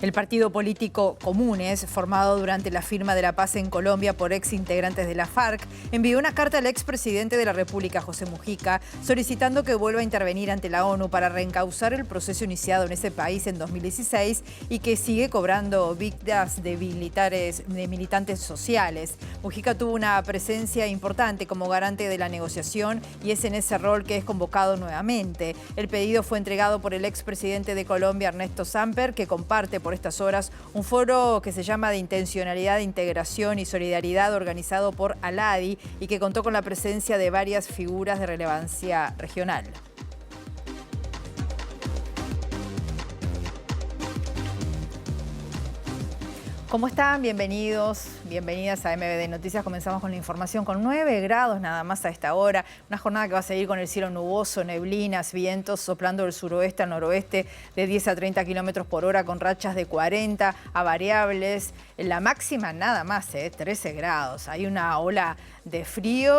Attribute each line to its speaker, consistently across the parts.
Speaker 1: El partido político Comunes, formado durante la firma de la paz en Colombia por ex integrantes de la FARC, envió una carta al expresidente de la República, José Mujica, solicitando que vuelva a intervenir ante la ONU para reencauzar el proceso iniciado en ese país en 2016 y que sigue cobrando víctimas de militantes sociales. Mujica tuvo una presencia importante como garante de la negociación y es en ese rol que es convocado nuevamente. El pedido fue entregado por el expresidente de Colombia, Ernesto Samper, que comparte por estas horas un foro que se llama de Intencionalidad, Integración y Solidaridad, organizado por Aladi y que contó con la presencia de varias figuras de relevancia regional. ¿Cómo están? Bienvenidos, bienvenidas a MBD Noticias. Comenzamos con la información con 9 grados nada más a esta hora. Una jornada que va a seguir con el cielo nuboso, neblinas, vientos soplando del suroeste al noroeste de 10 a 30 kilómetros por hora con rachas de 40 a variables. La máxima nada más, 13 grados. Hay una ola de frío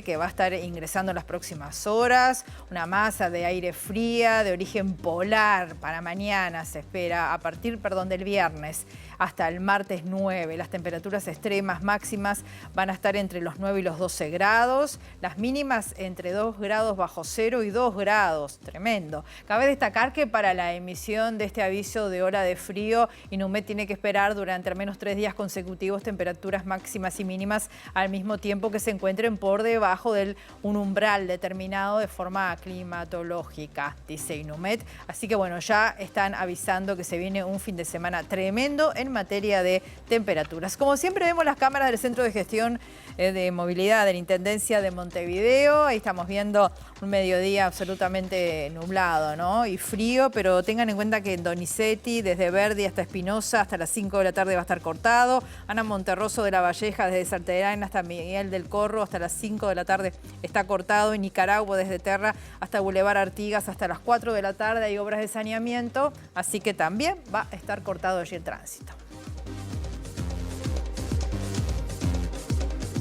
Speaker 1: que va a estar ingresando en las próximas horas. Una masa de aire fría de origen polar para mañana se espera a partir, del viernes hasta el martes 9. Las temperaturas extremas máximas van a estar entre los 9 y los 12 grados. Las mínimas entre 2 grados bajo cero y 2 grados. Tremendo. Cabe destacar que para la emisión de este aviso de hora de frío, Inumet tiene que esperar durante al menos 3 días consecutivos temperaturas máximas y mínimas al mismo tiempo que se encuentren por debajo de un umbral determinado de forma climatológica, dice Inumet. Así que bueno, ya están avisando que se viene un fin de semana tremendo en materia de temperaturas. Como siempre vemos las cámaras del Centro de Gestión de Movilidad de la Intendencia de Montevideo. Ahí estamos viendo un mediodía absolutamente nublado, ¿no? Y frío, pero tengan en cuenta que en Donizetti, desde Verdi hasta Espinosa, hasta las 5 de la tarde va a estar cortado. Ana Monterroso de la Valleja, desde Salterán hasta Miguel del Corro, hasta las 5 de la tarde está cortado. En Nicaragua, desde Terra hasta Boulevard Artigas, hasta las 4 de la tarde hay obras de saneamiento, así que también va a estar cortado allí el tránsito.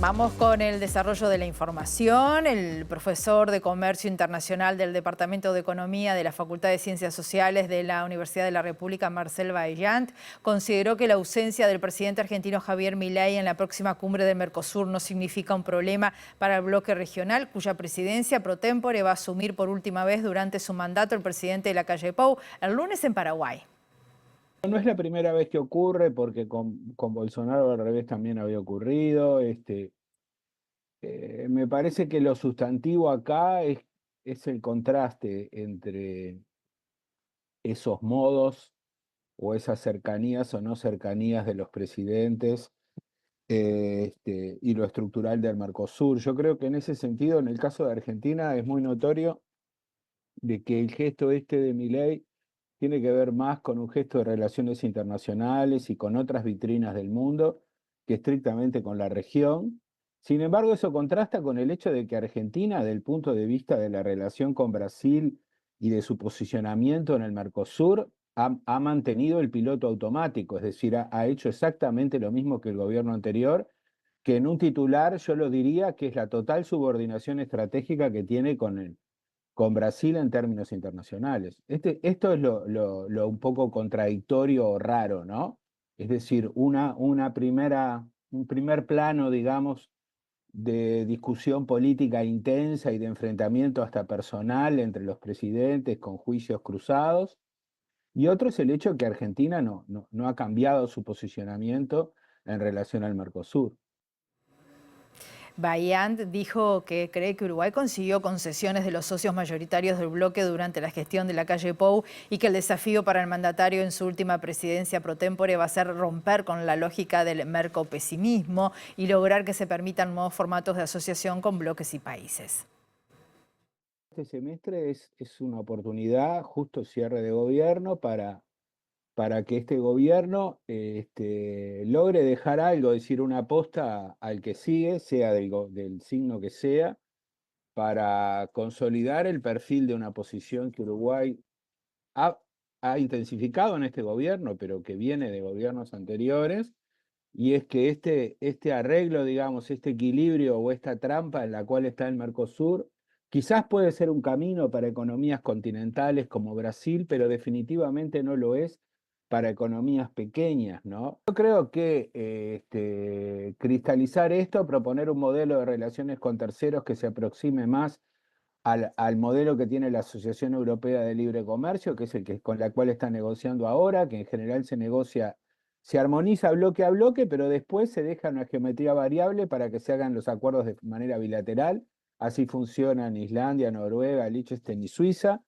Speaker 1: Vamos con el desarrollo de la información. El profesor de Comercio Internacional del Departamento de Economía de la Facultad de Ciencias Sociales de la Universidad de la República, Marcel Baillant, consideró que la ausencia del presidente argentino Javier Milei en la próxima cumbre del Mercosur no significa un problema para el bloque regional, cuya presidencia pro tempore va a asumir por última vez durante su mandato el presidente de la Calle Pou el lunes en Paraguay.
Speaker 2: No es la primera vez que ocurre, porque con Bolsonaro al revés también había ocurrido. Me parece que lo sustantivo acá es el contraste entre esos modos o esas cercanías o no cercanías de los presidentes y lo estructural del Mercosur. Yo creo que en ese sentido, en el caso de Argentina, es muy notorio de que el gesto de Milei tiene que ver más con un gesto de relaciones internacionales y con otras vitrinas del mundo que estrictamente con la región. Sin embargo, eso contrasta con el hecho de que Argentina, desde el punto de vista de la relación con Brasil y de su posicionamiento en el Mercosur, ha mantenido el piloto automático, es decir, ha hecho exactamente lo mismo que el gobierno anterior, que en un titular yo lo diría que es la total subordinación estratégica que tiene con Brasil en términos internacionales. Esto es lo un poco contradictorio o raro, ¿no? Es decir, un primer plano, digamos, de discusión política intensa y de enfrentamiento hasta personal entre los presidentes con juicios cruzados, y otro es el hecho que Argentina no ha cambiado su posicionamiento en relación al Mercosur.
Speaker 1: Baillant dijo que cree que Uruguay consiguió concesiones de los socios mayoritarios del bloque durante la gestión de la Calle Pou y que el desafío para el mandatario en su última presidencia pro tempore va a ser romper con la lógica del mercopesimismo y lograr que se permitan nuevos formatos de asociación con bloques y países.
Speaker 2: Este semestre es una oportunidad, justo cierre de gobierno, para que este gobierno logre dejar algo, es decir, una aposta al que sigue, sea del signo que sea, para consolidar el perfil de una posición que Uruguay ha, ha intensificado en este gobierno, pero que viene de gobiernos anteriores, y es que este arreglo, digamos, este equilibrio o esta trampa en la cual está el Mercosur, quizás puede ser un camino para economías continentales como Brasil, pero definitivamente no lo es para economías pequeñas, ¿no? Yo creo que cristalizar esto, proponer un modelo de relaciones con terceros que se aproxime más al modelo que tiene la Asociación Europea de Libre Comercio, que es el que con la cual está negociando ahora, que en general se negocia, se armoniza bloque a bloque, pero después se deja una geometría variable para que se hagan los acuerdos de manera bilateral. Así funcionan Islandia, Noruega, Liechtenstein y Suiza.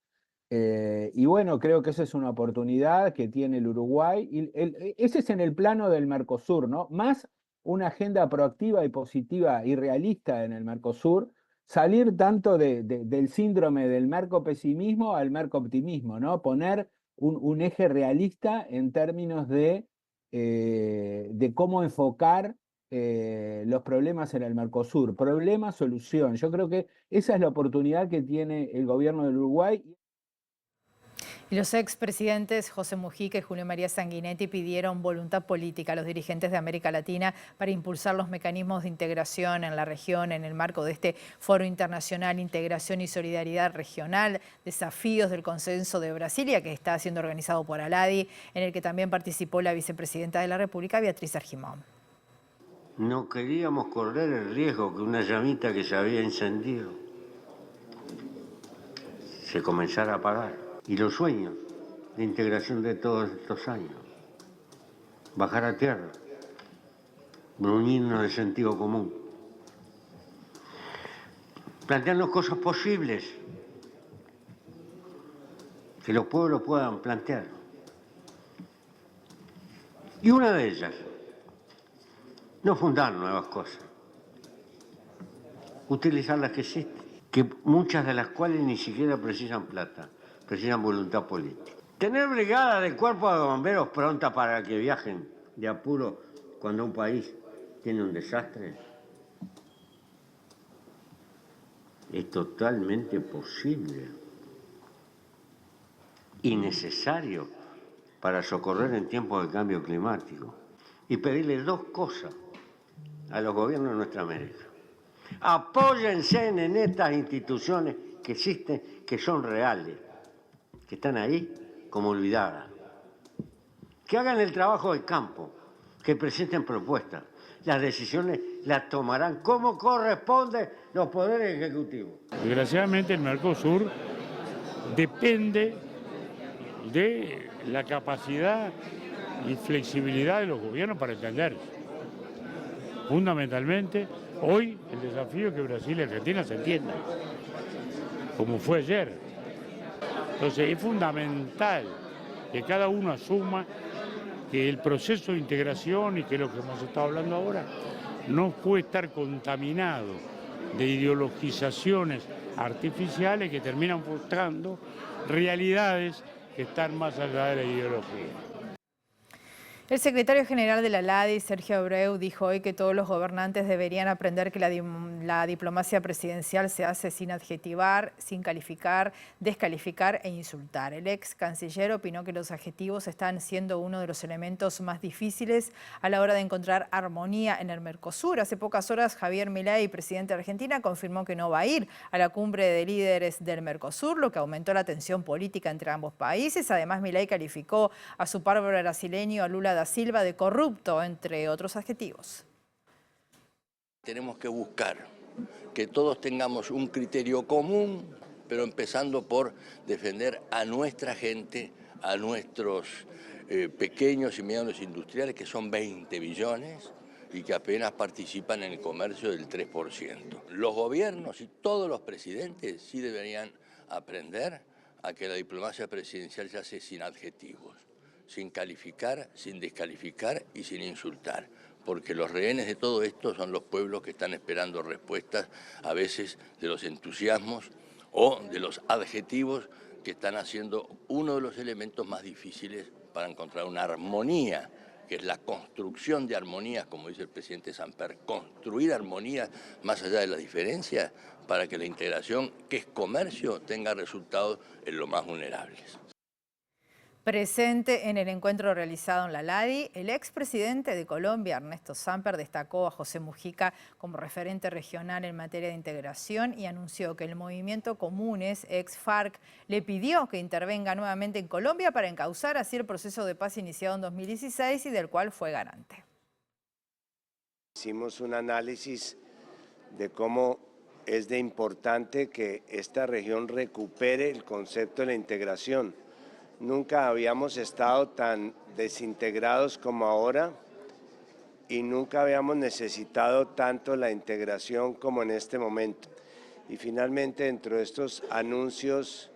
Speaker 2: Y bueno, creo que esa es una oportunidad que tiene el Uruguay. Ese es en el plano del Mercosur, ¿no? Más una agenda proactiva y positiva y realista en el Mercosur, salir tanto del síndrome del mercopesimismo al mercoptimismo, ¿no? Poner un eje realista en términos de cómo enfocar los problemas en el Mercosur. Problema, solución. Yo creo que esa es la oportunidad que tiene el gobierno del Uruguay.
Speaker 1: Y los expresidentes José Mujica y Julio María Sanguinetti pidieron voluntad política a los dirigentes de América Latina para impulsar los mecanismos de integración en la región en el marco de este Foro Internacional Integración y Solidaridad Regional, Desafíos del Consenso de Brasilia, que está siendo organizado por ALADI, en el que también participó la vicepresidenta de la República, Beatriz Argimón.
Speaker 3: No queríamos correr el riesgo que una llamita que se había encendido se comenzara a apagar. Y los sueños de integración de todos estos años, bajar a tierra, reunirnos de sentido común, plantearnos cosas posibles, que los pueblos puedan plantear. Y una de ellas, no fundar nuevas cosas, utilizar las que existen, que muchas de las cuales ni siquiera precisan plata, precisan voluntad política. Tener brigada de cuerpo de bomberos pronta para que viajen de apuro cuando un país tiene un desastre es totalmente posible y necesario para socorrer en tiempos de cambio climático. Y pedirle dos cosas a los gobiernos de nuestra América. Apóyense en estas instituciones que existen, que son reales, que están ahí como olvidadas. Que hagan el trabajo del campo, que presenten propuestas. Las decisiones las tomarán como corresponde los poderes ejecutivos.
Speaker 4: Desgraciadamente el Mercosur depende de la capacidad y flexibilidad de los gobiernos para entenderse. Fundamentalmente, hoy el desafío es que Brasil y Argentina se entiendan, como fue ayer. Entonces es fundamental que cada uno asuma que el proceso de integración, y que es lo que hemos estado hablando ahora, no puede estar contaminado de ideologizaciones artificiales que terminan frustrando realidades que están más allá de la ideología.
Speaker 1: El secretario general de la ALADI, Sergio Abreu, dijo hoy que todos los gobernantes deberían aprender que la diplomacia presidencial se hace sin adjetivar, sin calificar, descalificar e insultar. El ex canciller opinó que los adjetivos están siendo uno de los elementos más difíciles a la hora de encontrar armonía en el Mercosur. Hace pocas horas, Javier Milei, presidente de Argentina, confirmó que no va a ir a la cumbre de líderes del Mercosur, lo que aumentó la tensión política entre ambos países. Además, Milei calificó a su par brasileño, a Lula da Silva, de corrupto, entre otros adjetivos.
Speaker 5: Tenemos que buscar que todos tengamos un criterio común, pero empezando por defender a nuestra gente, a nuestros pequeños y medianos industriales, que son 20 billones y que apenas participan en el comercio del 3%. Los gobiernos y todos los presidentes sí deberían aprender a que la diplomacia presidencial se hace sin adjetivos, sin calificar, sin descalificar y sin insultar, porque los rehenes de todo esto son los pueblos que están esperando respuestas a veces de los entusiasmos o de los adjetivos que están haciendo uno de los elementos más difíciles para encontrar una armonía, que es la construcción de armonías, como dice el presidente Samper, construir armonías más allá de las diferencias para que la integración, que es comercio, tenga resultados en lo más vulnerables.
Speaker 1: Presente en el encuentro realizado en la LADI, el expresidente de Colombia, Ernesto Samper, destacó a José Mujica como referente regional en materia de integración y anunció que el movimiento Comunes, ex-FARC, le pidió que intervenga nuevamente en Colombia para encauzar así el proceso de paz iniciado en 2016 y del cual fue garante.
Speaker 6: Hicimos un análisis de cómo es de importante que esta región recupere el concepto de la integración. Nunca habíamos estado tan desintegrados como ahora y nunca habíamos necesitado tanto la integración como en este momento. Y finalmente, dentro de estos anuncios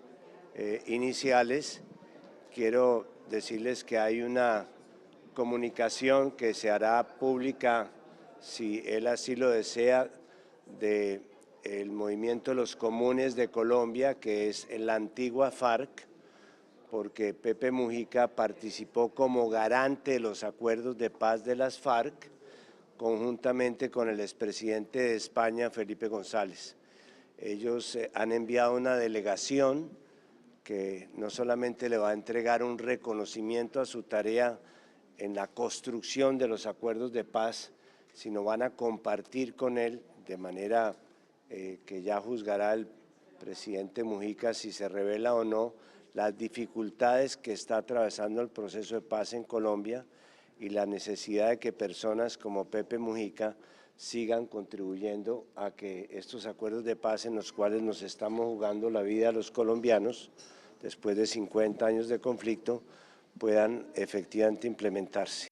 Speaker 6: iniciales, quiero decirles que hay una comunicación que se hará pública, si él así lo desea, del movimiento de los Comunes de Colombia, que es la antigua FARC, porque Pepe Mujica participó como garante de los acuerdos de paz de las FARC, conjuntamente con el expresidente de España, Felipe González. Ellos han enviado una delegación que no solamente le va a entregar un reconocimiento a su tarea en la construcción de los acuerdos de paz, sino van a compartir con él, de manera que ya juzgará el presidente Mujica si se revela o no, las dificultades que está atravesando el proceso de paz en Colombia y la necesidad de que personas como Pepe Mujica sigan contribuyendo a que estos acuerdos de paz en los cuales nos estamos jugando la vida a los colombianos, después de 50 años de conflicto, puedan efectivamente implementarse.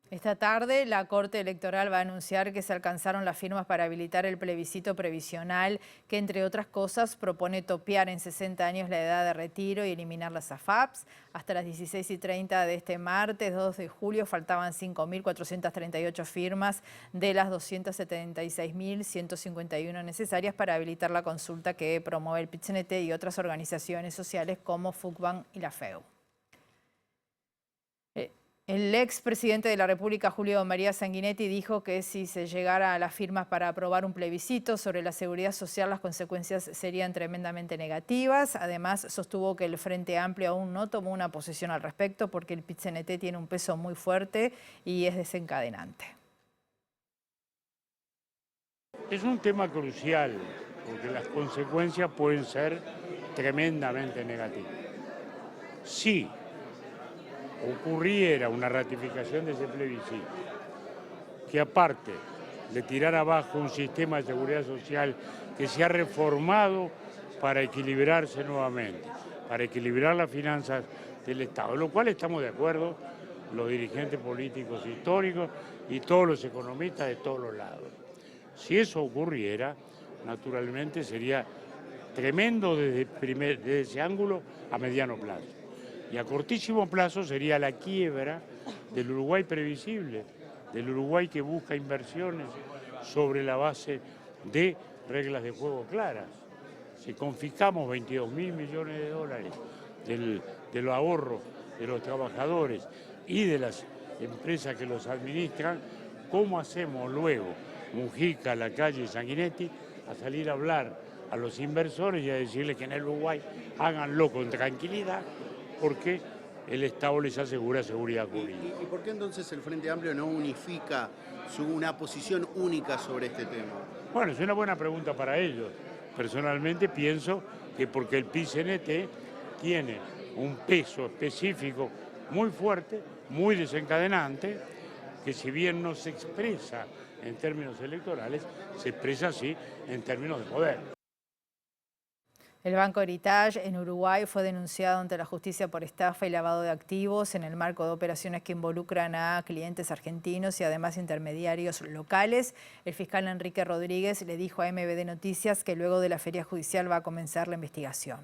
Speaker 1: Esta tarde la Corte Electoral va a anunciar que se alcanzaron las firmas para habilitar el plebiscito previsional que, entre otras cosas, propone topear en 60 años la edad de retiro y eliminar las AFAPs. Hasta las 16:30 de este martes, 2 de julio, faltaban 5.438 firmas de las 276.151 necesarias para habilitar la consulta que promueve el PIT-CNT y otras organizaciones sociales como FUCBAN y la FEU. El expresidente de la República, Julio María Sanguinetti, dijo que si se llegara a las firmas para aprobar un plebiscito sobre la seguridad social, las consecuencias serían tremendamente negativas. Además, sostuvo que el Frente Amplio aún no tomó una posición al respecto porque el PIT-CNT tiene un peso muy fuerte y es desencadenante.
Speaker 4: Es un tema crucial porque las consecuencias pueden ser tremendamente negativas. Sí. Ocurriera una ratificación de ese plebiscito, que aparte de tirar abajo un sistema de seguridad social que se ha reformado para equilibrarse nuevamente, para equilibrar las finanzas del Estado, lo cual estamos de acuerdo los dirigentes políticos históricos y todos los economistas de todos los lados. Si eso ocurriera, naturalmente sería tremendo desde ese ángulo a mediano plazo. Y a cortísimo plazo sería la quiebra del Uruguay previsible, del Uruguay que busca inversiones sobre la base de reglas de juego claras. Si confiscamos 22.000 millones de dólares de los ahorros de los trabajadores y de las empresas que los administran, ¿cómo hacemos luego, Mujica, Lacalle y Sanguinetti, a salir a hablar a los inversores y a decirles que en el Uruguay háganlo con tranquilidad? Porque el Estado les asegura seguridad jurídica.
Speaker 7: ¿Y por qué entonces el Frente Amplio no unifica una posición única sobre este tema?
Speaker 4: Bueno, es una buena pregunta para ellos. Personalmente pienso que porque el PIT-CNT tiene un peso específico muy fuerte, muy desencadenante, que si bien no se expresa en términos electorales, se expresa así en términos de poder.
Speaker 1: El Banco Heritage en Uruguay fue denunciado ante la justicia por estafa y lavado de activos en el marco de operaciones que involucran a clientes argentinos y además intermediarios locales. El fiscal Enrique Rodríguez le dijo a MBD Noticias que luego de la feria judicial va a comenzar la investigación.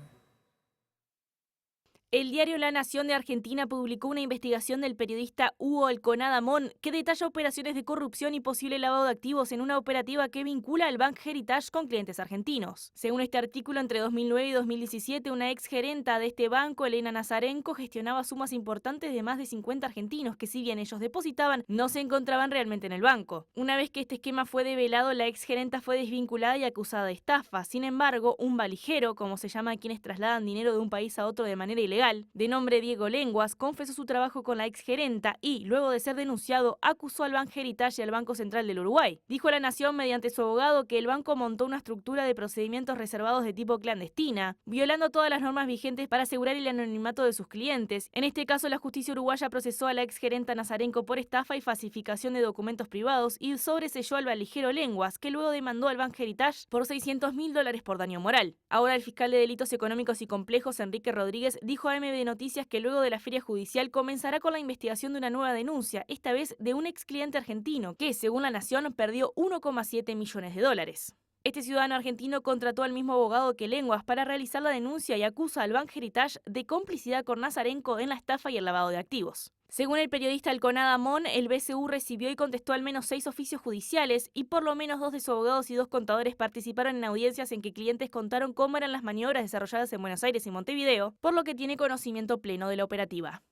Speaker 8: El diario La Nación de Argentina publicó una investigación del periodista Hugo Alconada Mon que detalla operaciones de corrupción y posible lavado de activos en una operativa que vincula al Banco Heritage con clientes argentinos. Según este artículo, entre 2009 y 2017, una exgerenta de este banco, Elena Nazarenko, gestionaba sumas importantes de más de 50 argentinos que, si bien ellos depositaban, no se encontraban realmente en el banco. Una vez que este esquema fue develado, la exgerenta fue desvinculada y acusada de estafa. Sin embargo, un valijero, como se llama a quienes trasladan dinero de un país a otro de manera ilegal, legal, de nombre Diego Lenguas, confesó su trabajo con la exgerenta y, luego de ser denunciado, acusó al Bank Heritage y al Banco Central del Uruguay. Dijo a La Nación mediante su abogado que el banco montó una estructura de procedimientos reservados de tipo clandestina, violando todas las normas vigentes para asegurar el anonimato de sus clientes. En este caso, la justicia uruguaya procesó a la exgerenta Nazarenko por estafa y falsificación de documentos privados y sobreselló al valijero Lenguas, que luego demandó al Bank Heritage por $600.000 por daño moral. Ahora el fiscal de delitos económicos y complejos, Enrique Rodríguez, dijo a MB Noticias que luego de la feria judicial comenzará con la investigación de una nueva denuncia, esta vez de un ex cliente argentino que, según La Nación, perdió $1,7 millones. Este ciudadano argentino contrató al mismo abogado que Lenguas para realizar la denuncia y acusa al Bank Heritage de complicidad con Nazarenko en la estafa y el lavado de activos. Según el periodista Alconada Mon, el BCU recibió y contestó al menos 6 oficios judiciales y por lo menos 2 de sus abogados y 2 contadores participaron en audiencias en que clientes contaron cómo eran las maniobras desarrolladas en Buenos Aires y Montevideo, por lo que tiene conocimiento pleno de la operativa.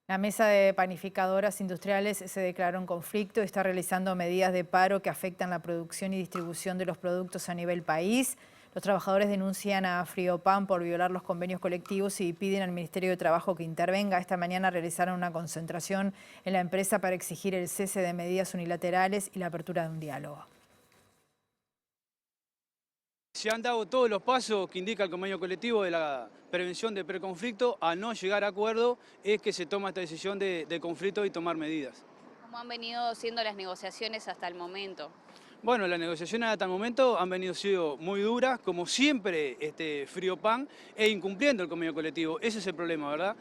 Speaker 1: La mesa de panificadoras industriales se declaró en conflicto y está realizando medidas de paro que afectan la producción y distribución de los productos a nivel país. Los trabajadores denuncian a Friopan por violar los convenios colectivos y piden al Ministerio de Trabajo que intervenga. Esta mañana realizaron una concentración en la empresa para exigir el cese de medidas unilaterales y la apertura de un diálogo.
Speaker 9: Se han dado todos los pasos que indica el convenio colectivo de la prevención de preconflicto. A no llegar a acuerdo es que se toma esta decisión de conflicto y tomar medidas.
Speaker 10: ¿Cómo han venido siendo las negociaciones hasta el momento?
Speaker 9: Bueno, las negociaciones hasta el momento han sido muy duras, como siempre Friopan, e incumpliendo el convenio colectivo. Ese es el problema, ¿verdad?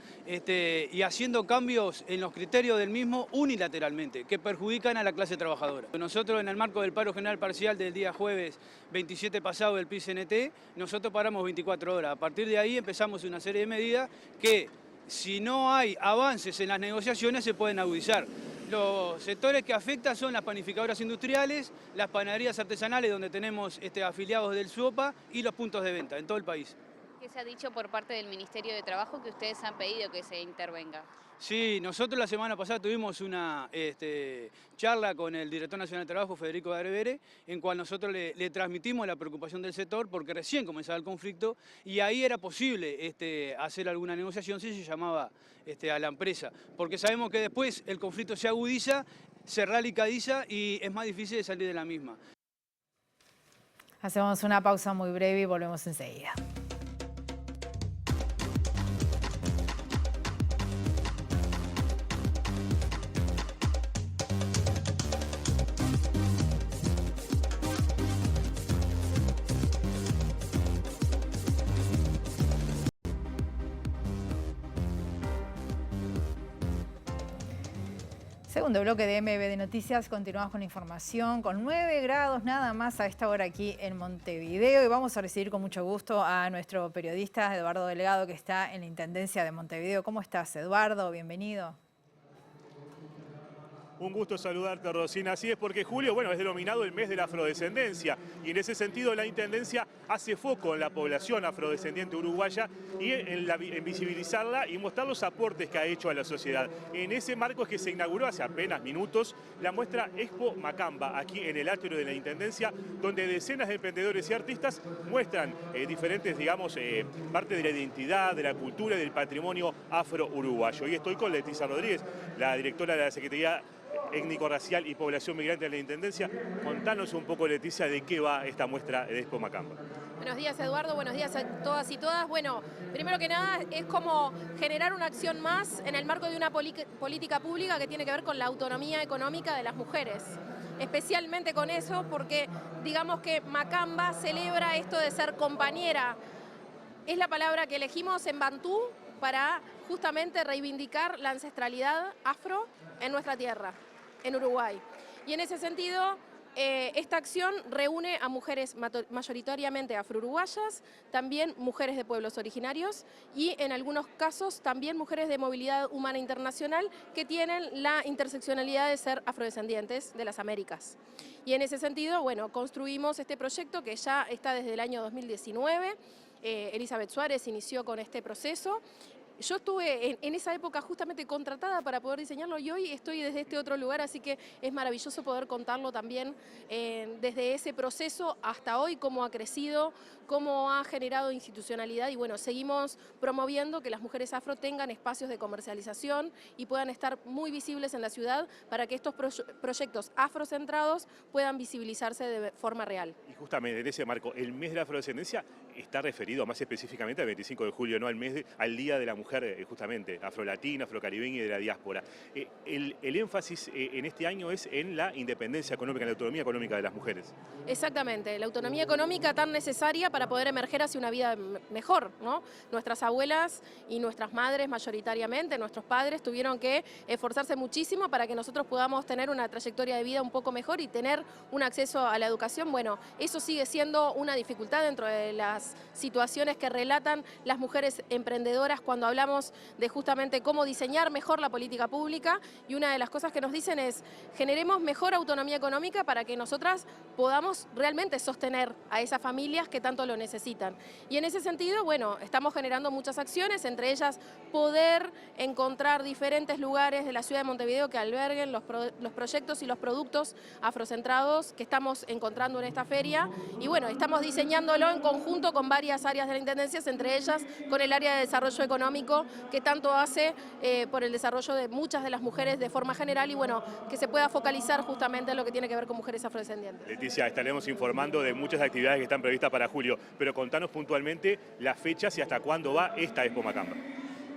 Speaker 9: Y haciendo cambios en los criterios del mismo unilateralmente, que perjudican a la clase trabajadora. Nosotros, en el marco del paro general parcial del día jueves 27 pasado del PICNT, nosotros paramos 24 horas. A partir de ahí empezamos una serie de medidas que, si no hay avances en las negociaciones, se pueden agudizar. Los sectores que afectan son las panificadoras industriales, las panaderías artesanales donde tenemos afiliados del SUOPA y los puntos de venta en todo el país.
Speaker 10: ¿Qué se ha dicho por parte del Ministerio de Trabajo que ustedes han pedido que se intervenga?
Speaker 9: Sí, nosotros la semana pasada tuvimos una charla con el Director Nacional de Trabajo, Federico Darevere, en cual nosotros le transmitimos la preocupación del sector porque recién comenzaba el conflicto y ahí era posible hacer alguna negociación si se llamaba a la empresa, porque sabemos que después el conflicto se agudiza, se radicaliza y es más difícil de salir de la misma.
Speaker 1: Hacemos una pausa muy breve y volvemos enseguida. Segundo bloque de MB Noticias, continuamos con información, con 9 grados nada más a esta hora aquí en Montevideo y vamos a recibir con mucho gusto a nuestro periodista Eduardo Delgado que está en la Intendencia de Montevideo. ¿Cómo estás, Eduardo? Bienvenido.
Speaker 11: Un gusto saludarte, Rosina. Así es, porque julio, es denominado el mes de la afrodescendencia y en ese sentido la Intendencia hace foco en la población afrodescendiente uruguaya y en visibilizarla y mostrar los aportes que ha hecho a la sociedad. En ese marco es que se inauguró hace apenas minutos la muestra Expo Macamba, aquí en el atrio de la Intendencia, donde decenas de emprendedores y artistas muestran diferentes, parte de la identidad, de la cultura y del patrimonio afro-uruguayo. Y estoy con Leticia Rodríguez, la directora de la Secretaría Étnico-Racial y Población Migrante de la Intendencia. Contanos un poco, Leticia, de qué va esta muestra de Expo Macamba.
Speaker 12: Buenos días, Eduardo. Buenos días a todas y todas. Bueno, primero que nada es como generar una acción más en el marco de una política pública que tiene que ver con la autonomía económica de las mujeres. Especialmente con eso porque digamos que Macamba celebra esto de ser compañera. Es la palabra que elegimos en bantú para justamente reivindicar la ancestralidad afro en nuestra tierra, en Uruguay. Y en ese sentido, esta acción reúne a mujeres mayoritariamente afro-uruguayas, también mujeres de pueblos originarios y en algunos casos también mujeres de movilidad humana internacional que tienen la interseccionalidad de ser afrodescendientes de las Américas. Y en ese sentido, construimos este proyecto que ya está desde el año 2019. Elizabeth Suárez inició con este proceso. yo estuve en esa época justamente contratada para poder diseñarlo y hoy estoy desde este otro lugar, así que es maravilloso poder contarlo también desde ese proceso hasta hoy, cómo ha crecido, cómo ha generado institucionalidad y bueno, seguimos promoviendo que las mujeres afro tengan espacios de comercialización y puedan estar muy visibles en la ciudad para que estos proyectos afrocentrados puedan visibilizarse de forma real.
Speaker 11: Y justamente en ese marco, el mes de la afrodescendencia está referido más específicamente al 25 de julio, ¿no? Al Día de la Mujer, justamente, afrolatina, afrocaribeña y de la diáspora. El énfasis en este año es en la independencia económica, en la autonomía económica de las mujeres.
Speaker 12: Exactamente, la autonomía económica tan necesaria para poder emerger hacia una vida mejor, ¿no? Nuestras abuelas y nuestras madres mayoritariamente, nuestros padres tuvieron que esforzarse muchísimo para que nosotros podamos tener una trayectoria de vida un poco mejor y tener un acceso a la educación. Bueno, eso sigue siendo una dificultad dentro de las situaciones que relatan las mujeres emprendedoras cuando hablamos de justamente cómo diseñar mejor la política pública y una de las cosas que nos dicen es generemos mejor autonomía económica para que nosotras podamos realmente sostener a esas familias que tanto lo necesitan. Y en ese sentido, bueno, estamos generando muchas acciones, entre ellas poder encontrar diferentes lugares de la ciudad de Montevideo que alberguen los proyectos y los productos afrocentrados que estamos encontrando en esta feria y bueno, estamos diseñándolo en conjunto con varias áreas de la Intendencia, entre ellas con el área de desarrollo económico que tanto hace por el desarrollo de muchas de las mujeres de forma general y bueno, que se pueda focalizar justamente en lo que tiene que ver con mujeres afrodescendientes.
Speaker 11: Leticia, estaremos informando de muchas actividades que están previstas para julio, pero contanos puntualmente las fechas y hasta cuándo va esta Expo Macamba.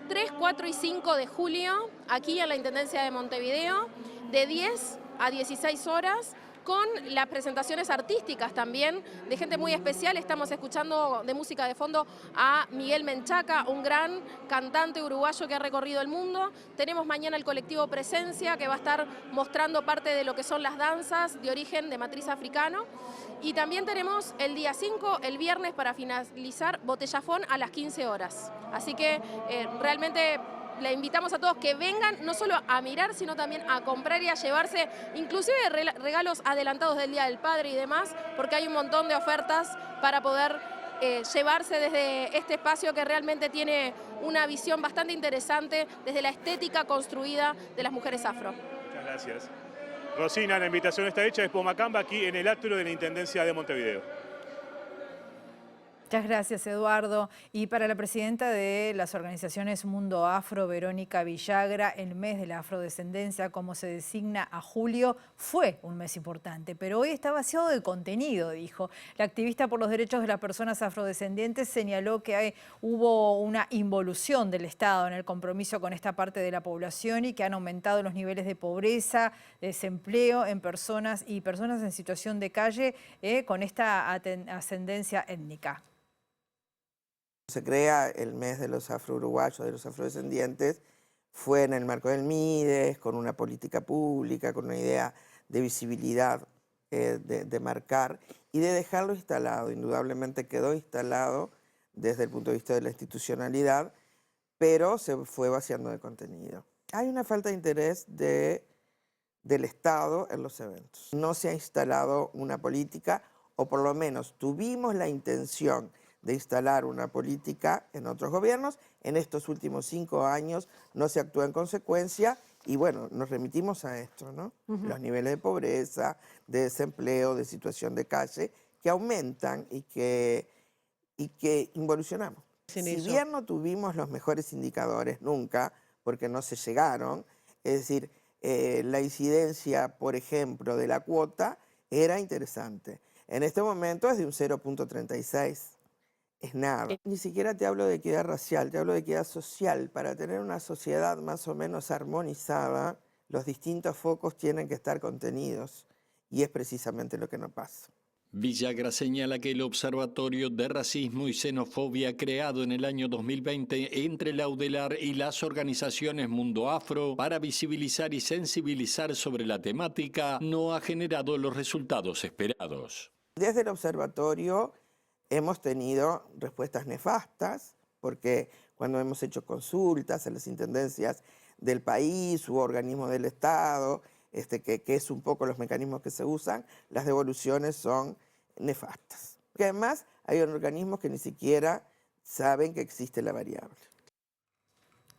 Speaker 12: 3, 4 y 5 de julio, aquí en la Intendencia de Montevideo, de 10 a 16 horas, con las presentaciones artísticas también de gente muy especial. Estamos escuchando de música de fondo a Miguel Menchaca, un gran cantante uruguayo que ha recorrido el mundo. Tenemos mañana el colectivo Presencia, que va a estar mostrando parte de lo que son las danzas de origen de matriz africano. Y también tenemos el día 5, el viernes, para finalizar, Botellafón a las 15 horas. Así que realmente le invitamos a todos que vengan no solo a mirar, sino también a comprar y a llevarse inclusive regalos adelantados del Día del Padre y demás, porque hay un montón de ofertas para poder llevarse desde este espacio que realmente tiene una visión bastante interesante desde la estética construida de las mujeres afro.
Speaker 11: Muchas gracias. Rosina, la invitación está hecha, Expo Macamba, aquí en el atrio de la Intendencia de Montevideo.
Speaker 1: Muchas gracias, Eduardo. Y para la presidenta de las organizaciones Mundo Afro, Verónica Villagra, el mes de la afrodescendencia, como se designa a julio, fue un mes importante, pero hoy está vaciado de contenido, dijo. La activista por los derechos de las personas afrodescendientes señaló que hubo una involución del Estado en el compromiso con esta parte de la población y que han aumentado los niveles de pobreza, de desempleo en personas en situación de calle con esta ascendencia étnica.
Speaker 13: Se crea el mes de los afro-uruguayos, de los afrodescendientes, fue en el marco del MIDES, con una política pública, con una idea de visibilidad, de marcar y de dejarlo instalado. Indudablemente quedó instalado desde el punto de vista de la institucionalidad, pero se fue vaciando de contenido. Hay una falta de interés del Estado en los eventos. No se ha instalado una política, o por lo menos tuvimos la intención de instalar una política en otros gobiernos. En estos últimos 5 años no se actúa en consecuencia y bueno, nos remitimos a esto, ¿no? Los niveles de pobreza, de desempleo, de situación de calle, que aumentan y que involucionamos. Si bien no tuvimos los mejores indicadores nunca, porque no se llegaron, es decir, la incidencia, por ejemplo, de la cuota era interesante. En este momento es de un 0.36. Es nada. Ni siquiera te hablo de equidad racial, te hablo de equidad social. Para tener una sociedad más o menos armonizada, los distintos focos tienen que estar contenidos. Y es precisamente lo que no pasa.
Speaker 14: Villagra señala que el Observatorio de Racismo y Xenofobia creado en el año 2020 entre la UDELAR y las organizaciones Mundo Afro para visibilizar y sensibilizar sobre la temática no ha generado los resultados esperados.
Speaker 13: Desde el observatorio hemos tenido respuestas nefastas, porque cuando hemos hecho consultas a las intendencias del país u organismos del Estado, que es un poco los mecanismos que se usan, las devoluciones son nefastas. Porque además hay organismos que ni siquiera saben que existe la variable.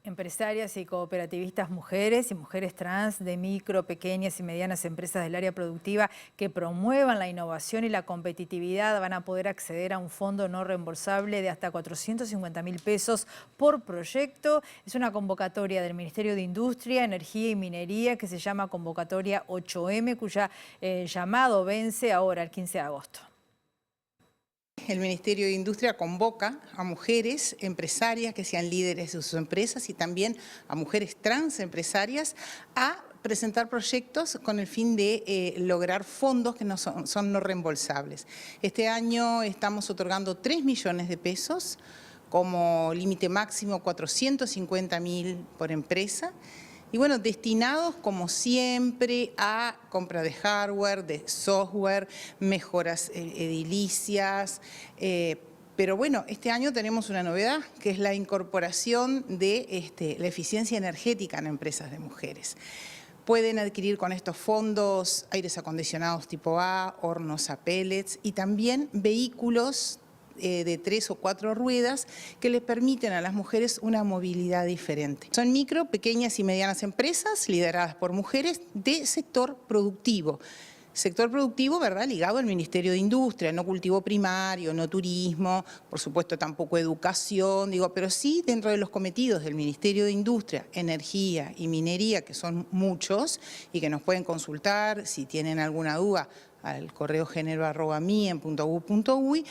Speaker 1: Empresarias y cooperativistas mujeres y mujeres trans de micro, pequeñas y medianas empresas del área productiva que promuevan la innovación y la competitividad van a poder acceder a un fondo no reembolsable de hasta 450.000 pesos por proyecto. Es una convocatoria del Ministerio de Industria, Energía y Minería que se llama Convocatoria 8M, cuya llamado vence ahora el 15 de agosto.
Speaker 15: El Ministerio de Industria convoca a mujeres empresarias que sean líderes de sus empresas y también a mujeres trans empresarias a presentar proyectos con el fin de lograr fondos que son no reembolsables. Este año estamos otorgando 3 millones de pesos, como límite máximo 450.000 por empresa. Y bueno, destinados como siempre a compra de hardware, de software, mejoras edilicias. Pero bueno, este año tenemos una novedad, que es la incorporación de la eficiencia energética en empresas de mujeres. Pueden adquirir con estos fondos aires acondicionados tipo A, hornos a pellets y también vehículos de 3 o 4 ruedas que les permiten a las mujeres una movilidad diferente. Son micro, pequeñas y medianas empresas lideradas por mujeres de sector productivo. Sector productivo, ¿verdad?, ligado al Ministerio de Industria, no cultivo primario, no turismo, por supuesto tampoco educación, pero sí dentro de los cometidos del Ministerio de Industria, Energía y Minería, que son muchos y que nos pueden consultar si tienen alguna duda al correo genero@mien.gov.uy,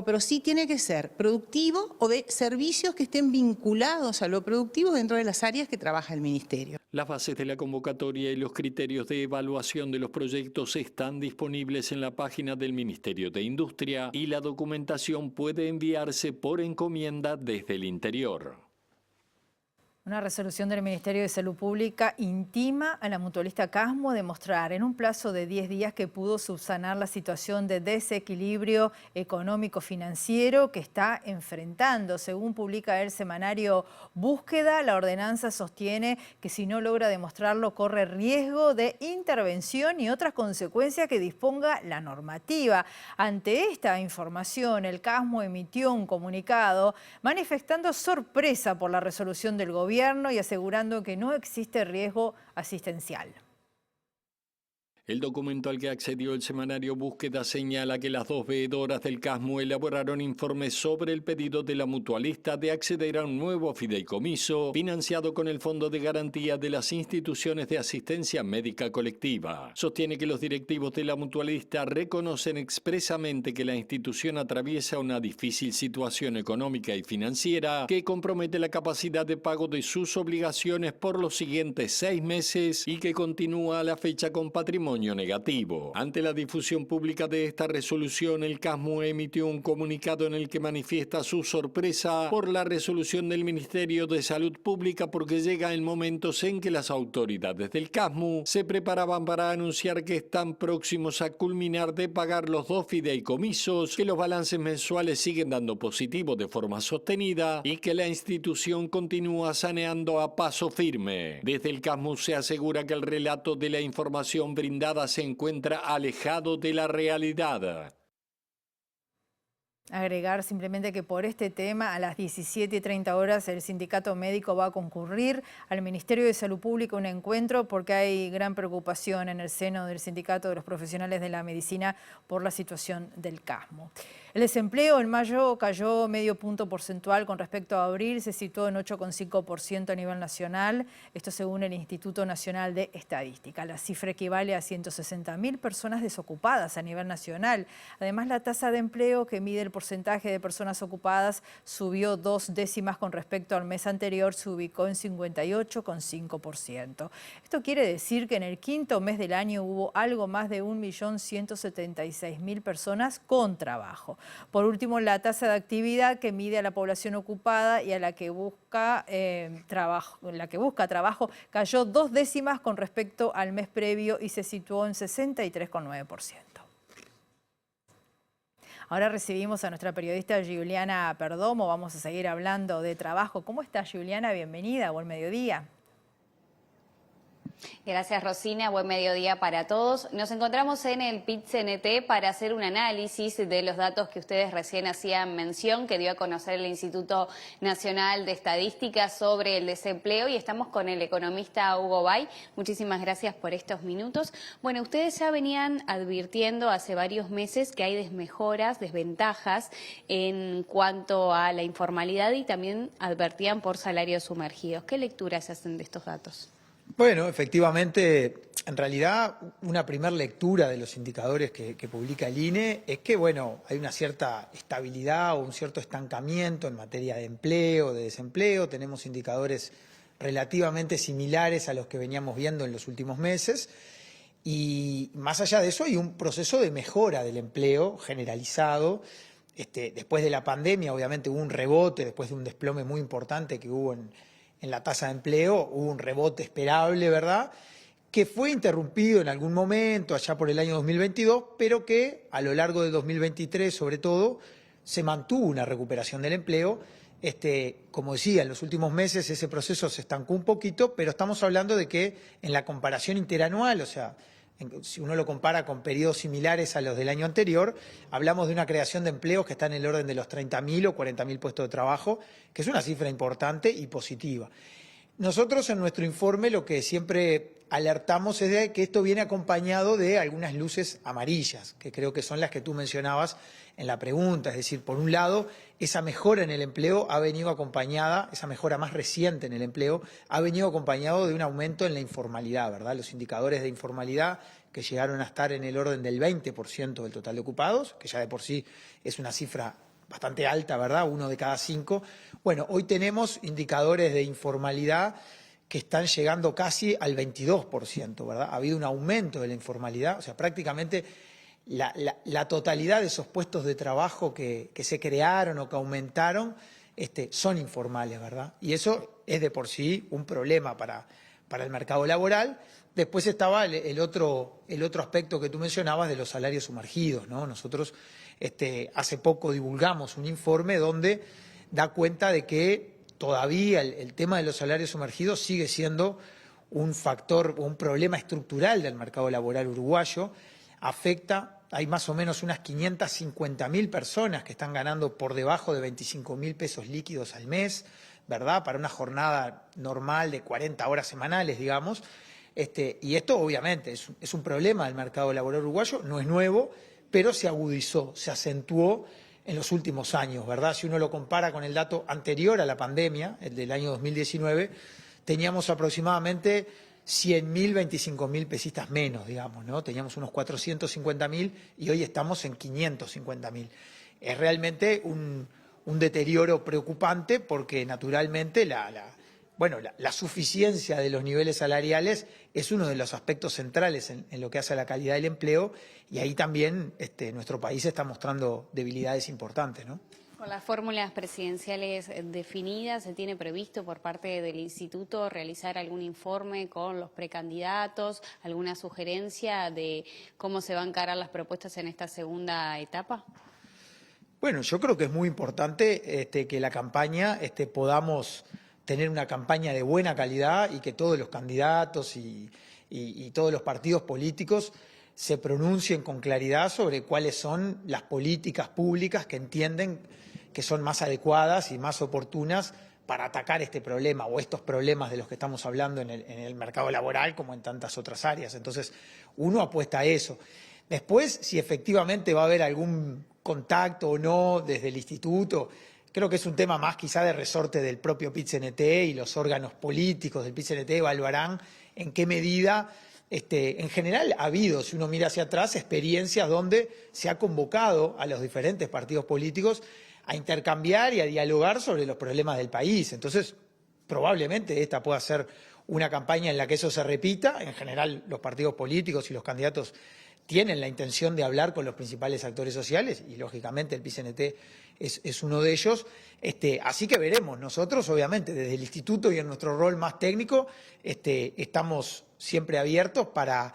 Speaker 15: pero sí tiene que ser productivo o de servicios que estén vinculados a lo productivo dentro de las áreas que trabaja el Ministerio.
Speaker 14: Las bases de la convocatoria y los criterios de evaluación de los proyectos están disponibles en la página del Ministerio de Industria y la documentación puede enviarse por encomienda desde el interior.
Speaker 1: Una resolución del Ministerio de Salud Pública intima a la mutualista Casmo a demostrar en un plazo de 10 días que pudo subsanar la situación de desequilibrio económico-financiero que está enfrentando. Según publica el semanario Búsqueda, la ordenanza sostiene que si no logra demostrarlo corre riesgo de intervención y otras consecuencias que disponga la normativa. Ante esta información, el Casmo emitió un comunicado manifestando sorpresa por la resolución del gobierno y asegurando que no existe riesgo asistencial.
Speaker 14: El documento al que accedió el semanario Búsqueda señala que las 2 veedoras del Casmo elaboraron informes sobre el pedido de la mutualista de acceder a un nuevo fideicomiso financiado con el Fondo de Garantía de las Instituciones de Asistencia Médica Colectiva. Sostiene que los directivos de la mutualista reconocen expresamente que la institución atraviesa una difícil situación económica y financiera que compromete la capacidad de pago de sus obligaciones por los siguientes 6 meses y que continúa a la fecha con patrimonio negativo. Ante la difusión pública de esta resolución, el Casmo emitió un comunicado en el que manifiesta su sorpresa por la resolución del Ministerio de Salud Pública porque llega en momentos en que las autoridades del Casmo se preparaban para anunciar que están próximos a culminar de pagar los 2 fideicomisos, que los balances mensuales siguen dando positivo de forma sostenida y que la institución continúa saneando a paso firme. Desde el Casmo se asegura que el relato de la información brindada se encuentra alejado de la realidad.
Speaker 1: Agregar simplemente que por este tema a las 17:30 horas el sindicato médico va a concurrir al Ministerio de Salud Pública a un encuentro porque hay gran preocupación en el seno del sindicato de los profesionales de la medicina por la situación del Casmo. El desempleo en mayo cayó medio punto porcentual con respecto a abril, se situó en 8,5% a nivel nacional, esto según el Instituto Nacional de Estadística. La cifra equivale a 160.000 personas desocupadas a nivel nacional. Además, la tasa de empleo que mide el porcentaje de personas ocupadas subió 2 décimas con respecto al mes anterior, se ubicó en 58,5%. Esto quiere decir que en el quinto mes del año hubo algo más de 1.176.000 personas con trabajo. Por último, la tasa de actividad que mide a la población ocupada y a la que busca trabajo cayó 2 décimas con respecto al mes previo y se situó en 63,9%. Ahora recibimos a nuestra periodista Giuliana Perdomo. Vamos a seguir hablando de trabajo. ¿Cómo estás, Giuliana? Bienvenida. Buen mediodía.
Speaker 16: Gracias, Rosina. Buen mediodía para todos. Nos encontramos en el PIT-CNT para hacer un análisis de los datos que ustedes recién hacían mención, que dio a conocer el Instituto Nacional de Estadística sobre el desempleo, y estamos con el economista Hugo Bay. Muchísimas gracias por estos minutos. Bueno, ustedes ya venían advirtiendo hace varios meses que hay desventajas en cuanto a la informalidad, y también advertían por salarios sumergidos. ¿Qué lecturas se hacen de estos datos?
Speaker 17: Bueno, efectivamente, en realidad una primera lectura de los indicadores que publica el INE es que, bueno, hay una cierta estabilidad o un cierto estancamiento en materia de empleo, de desempleo. Tenemos indicadores relativamente similares a los que veníamos viendo en los últimos meses. Y más allá de eso hay un proceso de mejora del empleo generalizado. Después de la pandemia, obviamente, hubo un rebote, después de un desplome muy importante que hubo en la tasa de empleo, hubo un rebote esperable, ¿verdad?, que fue interrumpido en algún momento, allá por el año 2022, pero que a lo largo de 2023, sobre todo, se mantuvo una recuperación del empleo. Como decía, en los últimos meses ese proceso se estancó un poquito, pero estamos hablando de que en la comparación interanual, o sea, si uno lo compara con periodos similares a los del año anterior, hablamos de una creación de empleos que está en el orden de los 30.000 o 40.000 puestos de trabajo, que es una cifra importante y positiva. Nosotros en nuestro informe lo que siempre alertamos es de que esto viene acompañado de algunas luces amarillas, que creo que son las que tú mencionabas en la pregunta. Es decir, por un lado, esa mejora en el empleo ha venido acompañada, esa mejora más reciente en el empleo, ha venido acompañado de un aumento en la informalidad, ¿verdad? Los indicadores de informalidad que llegaron a estar en el orden del 20% del total de ocupados, que ya de por sí es una cifra bastante alta, ¿verdad? 1 de cada 5. Bueno, hoy tenemos indicadores de informalidad que están llegando casi al 22%, ¿verdad? Ha habido un aumento de la informalidad, o sea, prácticamente la totalidad de esos puestos de trabajo que se crearon o que aumentaron son informales, ¿verdad? Y eso es de por sí un problema para el mercado laboral. Después estaba el otro aspecto que tú mencionabas de los salarios sumergidos, ¿no? Nosotros hace poco divulgamos un informe donde da cuenta de que todavía el tema de los salarios sumergidos sigue siendo un factor, un problema estructural del mercado laboral uruguayo. Hay más o menos unas 550.000 personas que están ganando por debajo de 25.000 pesos líquidos al mes, ¿verdad? Para una jornada normal de 40 horas semanales, digamos. Y esto obviamente es un problema del mercado laboral uruguayo, no es nuevo, pero se agudizó, se acentuó en los últimos años, ¿verdad? Si uno lo compara con el dato anterior a la pandemia, el del año 2019, teníamos aproximadamente 100.000, 25.000 pesistas menos, digamos, ¿no? Teníamos unos 450.000 y hoy estamos en 550.000. Es realmente un deterioro preocupante porque naturalmente la suficiencia de los niveles salariales es uno de los aspectos centrales en lo que hace a la calidad del empleo, y ahí también nuestro país está mostrando debilidades importantes, ¿no?
Speaker 16: Con las fórmulas presidenciales definidas, ¿se tiene previsto por parte del Instituto realizar algún informe con los precandidatos, alguna sugerencia de cómo se van a encarar las propuestas en esta segunda etapa?
Speaker 17: Bueno, yo creo que es muy importante que la campaña podamos tener una campaña de buena calidad y que todos los candidatos y todos los partidos políticos se pronuncien con claridad sobre cuáles son las políticas públicas que entienden que son más adecuadas y más oportunas para atacar este problema o estos problemas de los que estamos hablando en el mercado laboral como en tantas otras áreas. Entonces, uno apuesta a eso. Después, si efectivamente va a haber algún contacto o no desde el instituto, creo que es un tema más quizá de resorte del propio PIT-CNT, y los órganos políticos del PIT-CNT evaluarán en qué medida, en general ha habido, si uno mira hacia atrás, experiencias donde se ha convocado a los diferentes partidos políticos a intercambiar y a dialogar sobre los problemas del país. Entonces, probablemente esta pueda ser una campaña en la que eso se repita. En general, los partidos políticos y los candidatos tienen la intención de hablar con los principales actores sociales y, lógicamente, el PIT-CNT es uno de ellos. Así que veremos. Nosotros, obviamente, desde el instituto y en nuestro rol más técnico, estamos siempre abiertos para,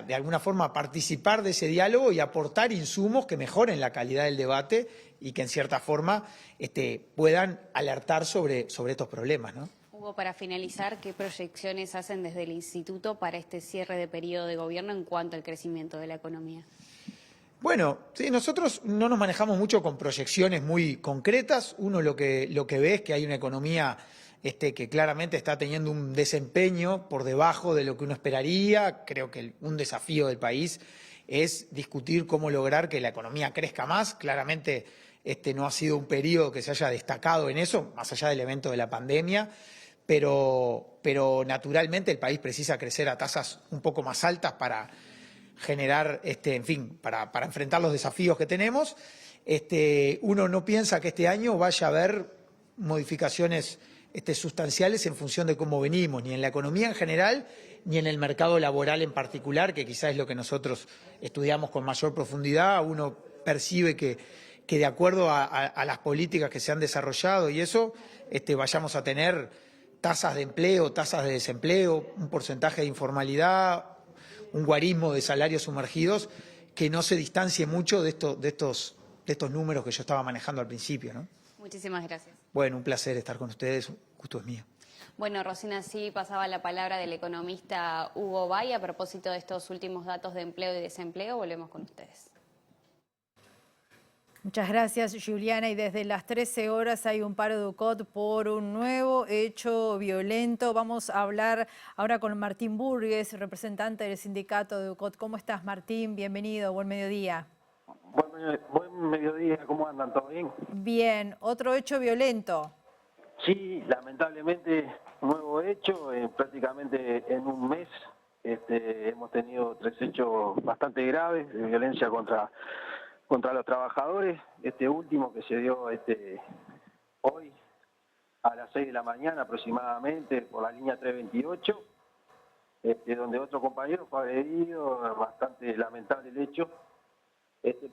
Speaker 17: de alguna forma, participar de ese diálogo y aportar insumos que mejoren la calidad del debate y que, en cierta forma, puedan alertar sobre estos problemas, ¿no?
Speaker 16: Hugo, para finalizar, ¿qué proyecciones hacen desde el Instituto para este cierre de periodo de gobierno en cuanto al crecimiento de la economía?
Speaker 17: Bueno, sí, nosotros no nos manejamos mucho con proyecciones muy concretas. Uno lo que ve es que hay una economía que claramente está teniendo un desempeño por debajo de lo que uno esperaría. Creo que un desafío del país es discutir cómo lograr que la economía crezca más. Claramente no ha sido un periodo que se haya destacado en eso, más allá del evento de la pandemia, pero naturalmente el país precisa crecer a tasas un poco más altas para generar, en fin, para enfrentar los desafíos que tenemos. Uno no piensa que este año vaya a haber modificaciones sustanciales en función de cómo venimos, ni en la economía en general, ni en el mercado laboral en particular, que quizás es lo que nosotros estudiamos con mayor profundidad. Uno percibe que de acuerdo a las políticas que se han desarrollado y eso, vayamos a tener tasas de empleo, tasas de desempleo, un porcentaje de informalidad, un guarismo de salarios sumergidos que no se distancie mucho de estos números que yo estaba manejando al principio, ¿no?
Speaker 16: Muchísimas gracias.
Speaker 17: Bueno, un placer estar con ustedes, un gusto es mío.
Speaker 16: Bueno, Rosina, sí pasaba la palabra del economista Hugo Bay a propósito de estos últimos datos de empleo y desempleo. Volvemos con ustedes.
Speaker 1: Muchas gracias, Juliana. Y desde las 13 horas hay un paro de UCOT por un nuevo hecho violento. Vamos a hablar ahora con Martín Burgues, representante del sindicato de UCOT. ¿Cómo estás, Martín? Bienvenido, buen mediodía.
Speaker 18: Buen mediodía, ¿cómo andan? ¿Todo bien?
Speaker 1: Bien, otro hecho violento.
Speaker 18: Sí, lamentablemente, nuevo hecho, prácticamente en un mes hemos tenido 3 hechos bastante graves de violencia contra los trabajadores. Este último que se dio hoy a las 6 de la mañana aproximadamente por la línea 328, donde otro compañero fue agredido, bastante lamentable el hecho,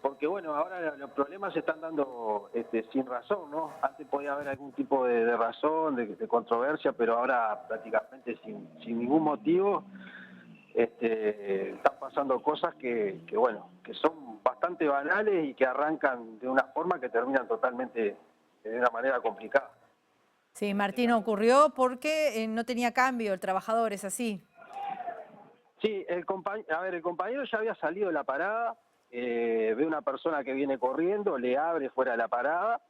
Speaker 18: porque bueno, ahora los problemas se están dando sin razón, ¿no? Antes podía haber algún tipo de razón, de controversia, pero ahora prácticamente sin ningún motivo están pasando cosas que son bastante banales y que arrancan de una forma que terminan totalmente de una manera complicada.
Speaker 1: Sí, Martín, ocurrió porque no tenía cambio el trabajador, ¿es así?
Speaker 18: Sí, el compañero ya había salido de la parada, ve una persona que viene corriendo, le abre fuera de la parada,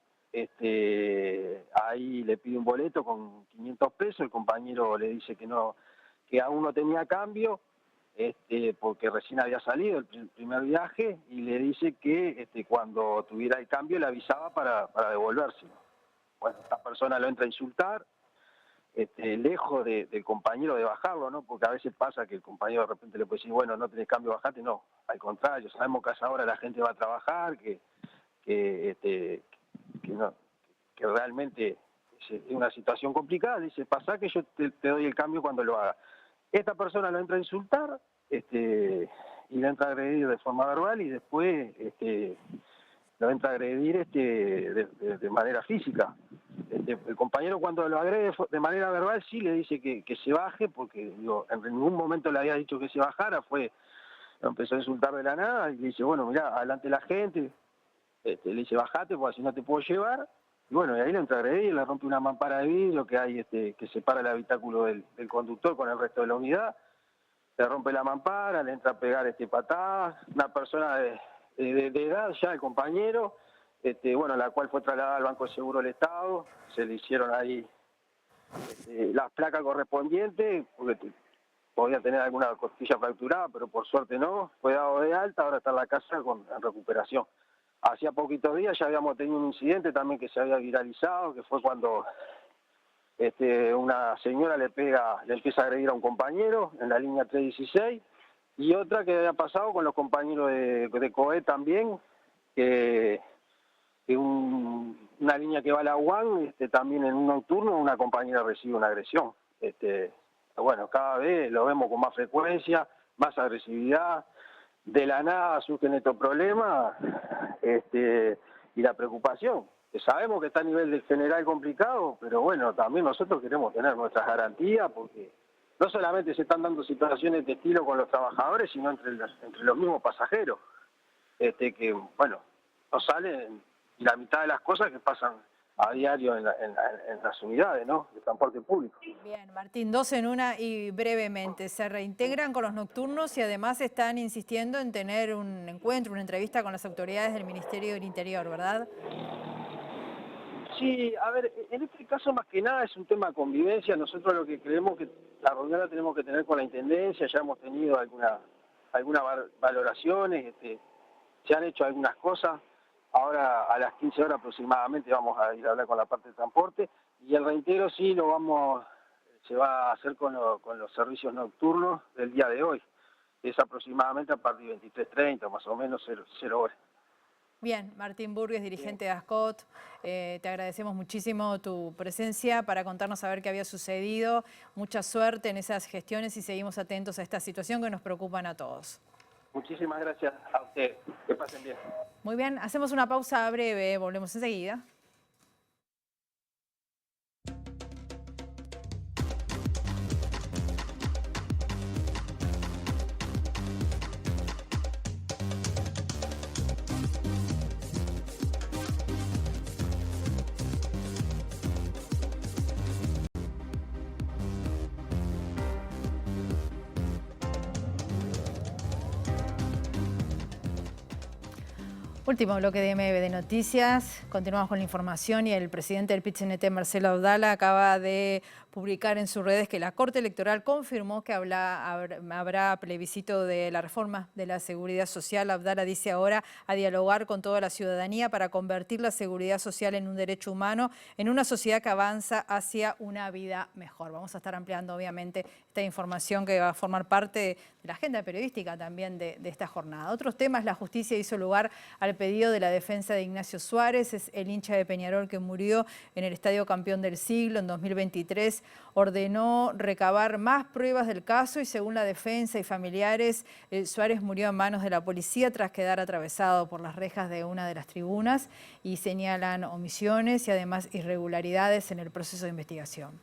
Speaker 18: ahí le pide un boleto con 500 pesos, el compañero le dice que aún no tenía cambio, porque recién había salido el primer viaje, y le dice que cuando tuviera el cambio le avisaba para devolvérselo. Bueno, esta persona lo entra a insultar, lejos del compañero de bajarlo, ¿no? Porque a veces pasa que el compañero de repente le puede decir, bueno, no tenés cambio, bajate. No, al contrario, sabemos que a esa hora la gente va a trabajar, que realmente es una situación complicada. Le dice, pasá que yo te doy el cambio cuando lo haga. Esta persona lo entra a insultar y lo entra a agredir de forma verbal, y después lo entra a agredir de manera física. El compañero, cuando lo agrede de manera verbal, sí le dice que se baje, porque en ningún momento le había dicho que se bajara, lo empezó a insultar de la nada, y le dice, bueno, mirá, adelante la gente, le dice, bajate porque si no te puedo llevar. Y bueno, y ahí lo entra a agredir, le rompe una mampara de vidrio que hay que separa el habitáculo del conductor con el resto de la unidad, le rompe la mampara, le entra a pegar patadas, una persona de edad ya, el compañero, la cual fue trasladada al Banco de Seguro del Estado, se le hicieron ahí las placas correspondientes, porque podía tener alguna costilla fracturada, pero por suerte no, fue dado de alta, ahora está en la casa en recuperación. Hacía poquitos días ya habíamos tenido un incidente también que se había viralizado, que fue cuando una señora le empieza a agredir a un compañero en la línea 316, y otra que había pasado con los compañeros de COE también, que una línea que va a la UAN, también en un nocturno una compañera recibe una agresión. Bueno, cada vez lo vemos con más frecuencia, más agresividad. De la nada surgen estos problemas y la preocupación. Sabemos que está a nivel del general complicado, pero bueno, también nosotros queremos tener nuestras garantías, porque no solamente se están dando situaciones de estilo con los trabajadores, sino entre los mismos pasajeros, que bueno, no salen la mitad de las cosas que pasan a diario en las unidades, ¿no?, de transporte público.
Speaker 1: Bien, Martín, dos en una y brevemente. Se reintegran con los nocturnos y además están insistiendo en tener un encuentro, una entrevista con las autoridades del Ministerio del Interior, ¿verdad?
Speaker 18: Sí, a ver, en este caso más que nada es un tema de convivencia. Nosotros lo que creemos que la reunión la tenemos que tener con la Intendencia, ya hemos tenido algunas valoraciones, se han hecho algunas cosas. Ahora a las 15 horas aproximadamente vamos a ir a hablar con la parte de transporte y el reintegro sí se va a hacer con los servicios nocturnos del día de hoy. Es aproximadamente a partir de 23:30, más o menos 0 horas.
Speaker 1: Bien, Martín Burgues, dirigente de ASCOT, te agradecemos muchísimo tu presencia para contarnos a ver qué había sucedido. Mucha suerte en esas gestiones y seguimos atentos a esta situación que nos preocupan a todos.
Speaker 18: Muchísimas gracias a ustedes. Que pasen bien.
Speaker 1: Muy bien, hacemos una pausa breve, volvemos enseguida. Último bloque de MBD Noticias. Continuamos con la información y el presidente del PIT-CNT, Marcelo Abdala, acaba de publicar en sus redes que la Corte Electoral confirmó que habrá plebiscito de la reforma de la seguridad social. Abdala dice ahora a dialogar con toda la ciudadanía para convertir la seguridad social en un derecho humano, en una sociedad que avanza hacia una vida mejor. Vamos a estar ampliando obviamente esta información que va a formar parte de la agenda periodística también de esta jornada. Otros temas: la justicia hizo lugar al pedido de la defensa de Ignacio Suárez, es el hincha de Peñarol que murió en el Estadio Campeón del Siglo en 2023. Ordenó recabar más pruebas del caso y según la defensa y familiares, Suárez murió en manos de la policía tras quedar atravesado por las rejas de una de las tribunas y señalan omisiones y además irregularidades en el proceso de investigación.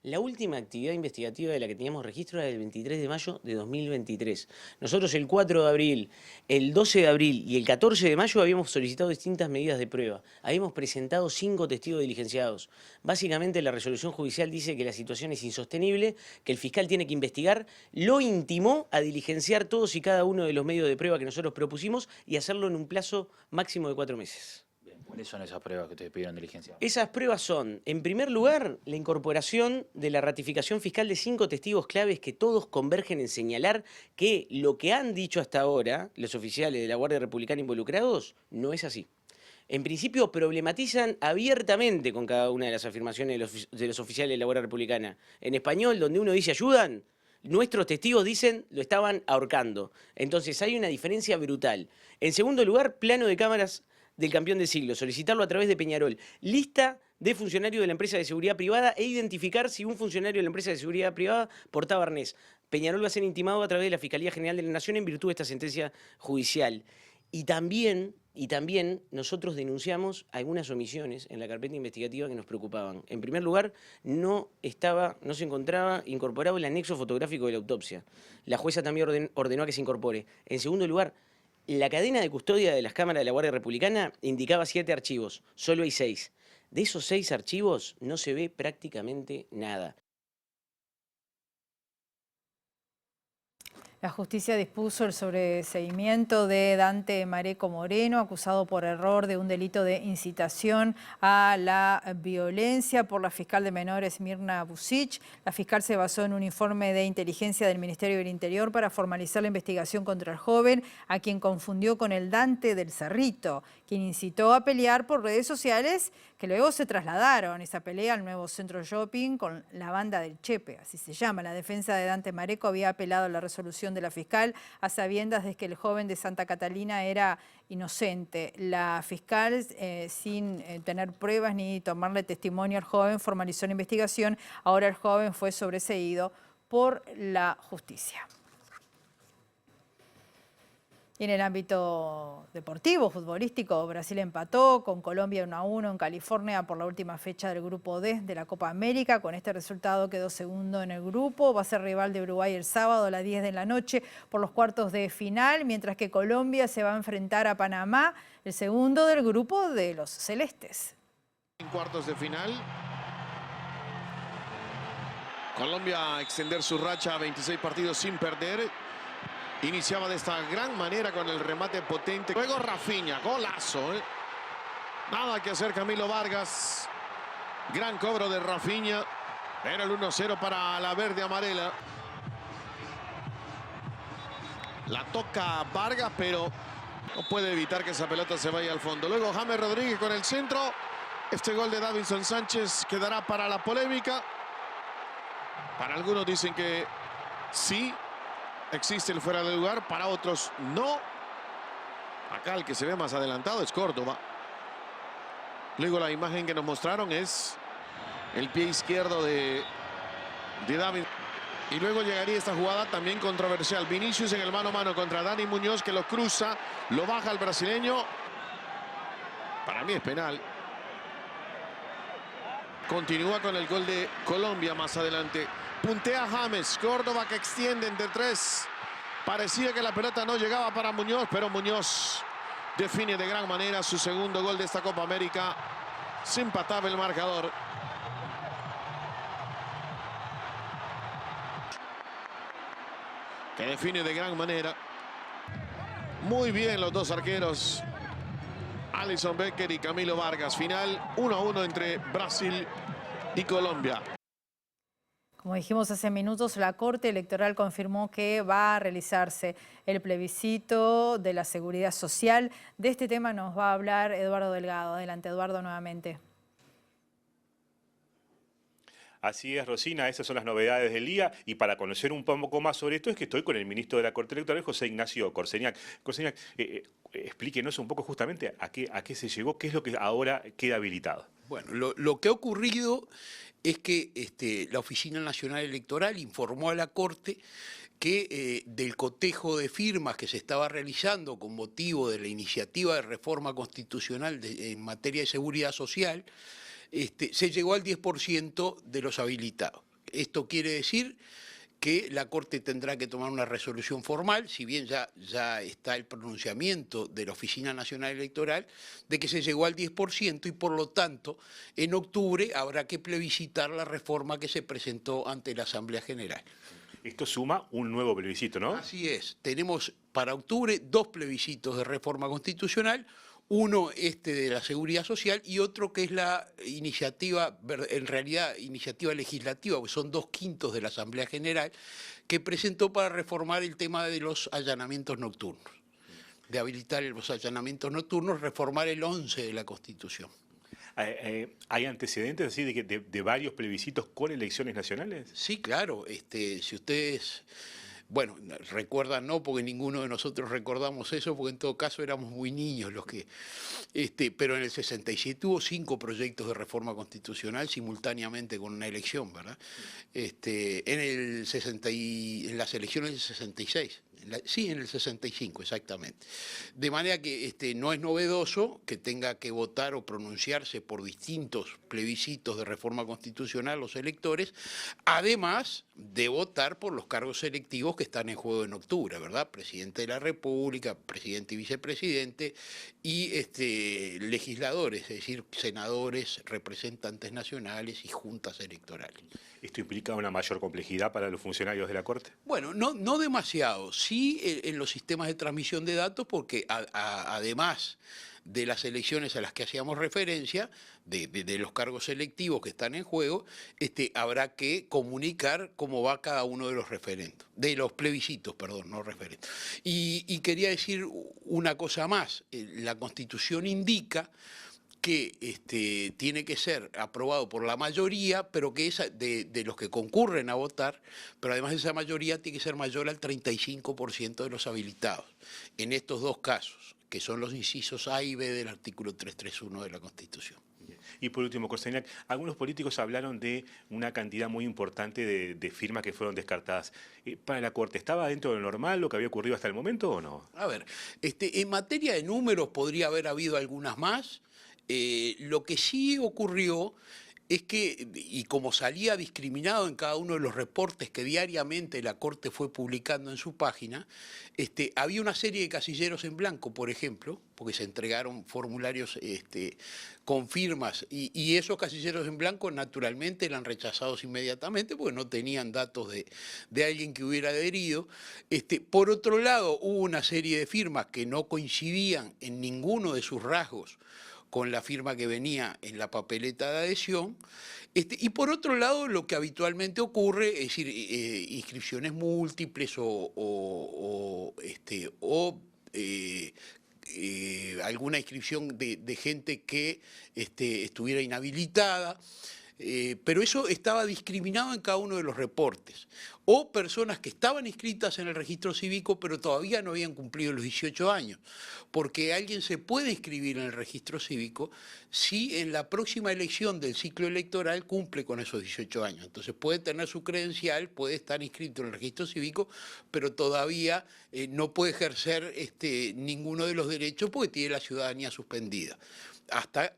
Speaker 19: La última actividad investigativa de la que teníamos registro era el 23 de mayo de 2023. Nosotros el 4 de abril, el 12 de abril y el 14 de mayo habíamos solicitado distintas medidas de prueba. Habíamos presentado 5 testigos diligenciados. Básicamente la resolución judicial dice que la situación es insostenible, que el fiscal tiene que investigar, lo intimó a diligenciar todos y cada uno de los medios de prueba que nosotros propusimos y hacerlo en un plazo máximo de 4 meses.
Speaker 20: ¿Cuáles son esas pruebas que ustedes pidieron diligencia?
Speaker 19: Esas pruebas son, en primer lugar, la incorporación de la ratificación fiscal de 5 testigos claves que todos convergen en señalar que lo que han dicho hasta ahora los oficiales de la Guardia Republicana involucrados no es así. En principio problematizan abiertamente con cada una de las afirmaciones de los oficiales de la Guardia Republicana. En español, donde uno dice ayudan, nuestros testigos dicen lo estaban ahorcando. Entonces hay una diferencia brutal. En segundo lugar, plano de cámaras del Campeón del Siglo, solicitarlo a través de Peñarol, lista de funcionarios de la empresa de seguridad privada e identificar si un funcionario de la empresa de seguridad privada portaba arnés. Peñarol va a ser intimado a través de la Fiscalía General de la Nación en virtud de esta sentencia judicial. Y también nosotros denunciamos algunas omisiones en la carpeta investigativa que nos preocupaban. En primer lugar, no se encontraba incorporado el anexo fotográfico de la autopsia. La jueza también ordenó a que se incorpore. En segundo lugar, la cadena de custodia de las cámaras de la Guardia Republicana indicaba 7 archivos, solo hay 6. De esos 6 archivos no se ve prácticamente nada.
Speaker 1: La justicia dispuso el sobreseimiento de Dante Mareco Moreno, acusado por error de un delito de incitación a la violencia por la fiscal de menores Mirna Busic. La fiscal se basó en un informe de inteligencia del Ministerio del Interior para formalizar la investigación contra el joven, a quien confundió con el Dante del Cerrito, quien incitó a pelear por redes sociales, que luego se trasladaron esa pelea al nuevo centro shopping con la banda del Chepe, así se llama. La defensa de Dante Mareco había apelado a la resolución de la fiscal a sabiendas de que el joven de Santa Catalina era inocente. La fiscal, sin tener pruebas ni tomarle testimonio al joven, formalizó la investigación. Ahora el joven fue sobreseído por la justicia. Y en el ámbito deportivo, futbolístico, Brasil empató con Colombia 1-1 en California por la última fecha del Grupo D de la Copa América. Con este resultado quedó segundo en el grupo. Va a ser rival de Uruguay el sábado a las 10 de la noche por los cuartos de final, mientras que Colombia se va a enfrentar a Panamá, el segundo del grupo de los celestes.
Speaker 21: En cuartos de final, Colombia a extender su racha a 26 partidos sin perder. Iniciaba de esta gran manera con el remate potente. Luego Rafinha, golazo, ¿eh? Nada que hacer Camilo Vargas. Gran cobro de Rafinha. Era el 1-0 para la verde amarela. La toca Vargas, pero no puede evitar que esa pelota se vaya al fondo. Luego James Rodríguez con el centro. Este gol de Davinson Sánchez quedará para la polémica. Para algunos dicen que sí existe el fuera de lugar, para otros no. Acá el que se ve más adelantado es Córdoba. Luego la imagen que nos mostraron es el pie izquierdo de David. Y luego llegaría esta jugada también controversial. Vinicius en el mano a mano contra Dani Muñoz, que lo cruza, lo baja el brasileño. Para mí es penal. Continúa con el gol de Colombia más adelante. Puntea James, Córdoba que extiende entre tres. Parecía que la pelota no llegaba para Muñoz, pero Muñoz define de gran manera su segundo gol de esta Copa América. Se empataba el marcador. Que define de gran manera. Muy bien los dos arqueros. Alisson Becker y Camilo Vargas. Final 1-1 entre Brasil y Colombia.
Speaker 1: Como dijimos hace minutos, la Corte Electoral confirmó que va a realizarse el plebiscito de la seguridad social. De este tema nos va a hablar Eduardo Delgado. Adelante, Eduardo, nuevamente.
Speaker 11: Así es, Rosina, esas son las novedades del día. Y para conocer un poco más sobre esto es que estoy con el ministro de la Corte Electoral, José Ignacio Corceñac. Corceñac, explíquenos un poco justamente a qué se llegó, qué es lo que ahora queda habilitado.
Speaker 22: Bueno, lo que ha ocurrido es que la Oficina Nacional Electoral informó a la Corte que del cotejo de firmas que se estaba realizando con motivo de la iniciativa de reforma constitucional en materia de seguridad social, se llegó al 10% de los habilitados. Esto quiere decir que la Corte tendrá que tomar una resolución formal, si bien ya está el pronunciamiento de la Oficina Nacional Electoral, de que se llegó al 10% y por lo tanto en octubre habrá que plebiscitar la reforma que se presentó ante la Asamblea General.
Speaker 11: Esto suma un nuevo plebiscito, ¿no?
Speaker 22: Así es. Tenemos para octubre 2 plebiscitos de reforma constitucional, uno de la seguridad social y otro que es la iniciativa, en realidad iniciativa legislativa, que son 2/5 de la Asamblea General, que presentó para reformar el tema de los allanamientos nocturnos, de habilitar los allanamientos nocturnos, reformar el 11 de la Constitución.
Speaker 11: ¿Hay antecedentes así de varios plebiscitos con elecciones nacionales?
Speaker 22: Sí, claro. Si ustedes... Bueno, recuerdan no, porque ninguno de nosotros recordamos eso, porque en todo caso éramos muy niños los que... pero en el 67 hubo 5 proyectos de reforma constitucional simultáneamente con una elección, ¿verdad? En las elecciones del 66. Sí, en el 65, exactamente. De manera que no es novedoso que tenga que votar o pronunciarse por distintos plebiscitos de reforma constitucional los electores, además de votar por los cargos electivos que están en juego en octubre, ¿verdad? Presidente de la República, presidente y vicepresidente, y legisladores, es decir, senadores, representantes nacionales y juntas electorales.
Speaker 11: ¿Esto implica una mayor complejidad para los funcionarios de la Corte?
Speaker 22: Bueno, no demasiado. Sí en los sistemas de transmisión de datos, porque además de las elecciones a las que hacíamos referencia, de los cargos electivos que están en juego, habrá que comunicar cómo va cada uno de los referendos, de los plebiscitos, perdón, no referendos. Y quería decir una cosa más. La Constitución indica que tiene que ser aprobado por la mayoría, pero que de los que concurren a votar, pero además esa mayoría tiene que ser mayor al 35% de los habilitados. En estos 2 casos, que son los incisos A y B del artículo 331 de la Constitución.
Speaker 2: Y por último, Koseñak, algunos políticos hablaron de una cantidad muy importante de firmas que fueron descartadas. ¿Para la Corte estaba dentro de lo normal lo que había ocurrido hasta el momento o no?
Speaker 22: A ver, en materia de números podría haber habido algunas más. Lo que sí ocurrió es que, y como salía discriminado en cada uno de los reportes que diariamente la Corte fue publicando en su página, había una serie de casilleros en blanco, por ejemplo, porque se entregaron formularios con firmas, y esos casilleros en blanco naturalmente eran rechazados inmediatamente porque no tenían datos de alguien que hubiera adherido. Por otro lado, hubo una serie de firmas que no coincidían en ninguno de sus rasgos con la firma que venía en la papeleta de adhesión, y por otro lado lo que habitualmente ocurre, es decir, inscripciones múltiples o alguna inscripción de gente que estuviera inhabilitada, pero eso estaba discriminado en cada uno de los reportes. O personas que estaban inscritas en el registro cívico pero todavía no habían cumplido los 18 años, porque alguien se puede inscribir en el registro cívico si en la próxima elección del ciclo electoral cumple con esos 18 años. Entonces puede tener su credencial, puede estar inscrito en el registro cívico, pero todavía no puede ejercer ninguno de los derechos porque tiene la ciudadanía suspendida hasta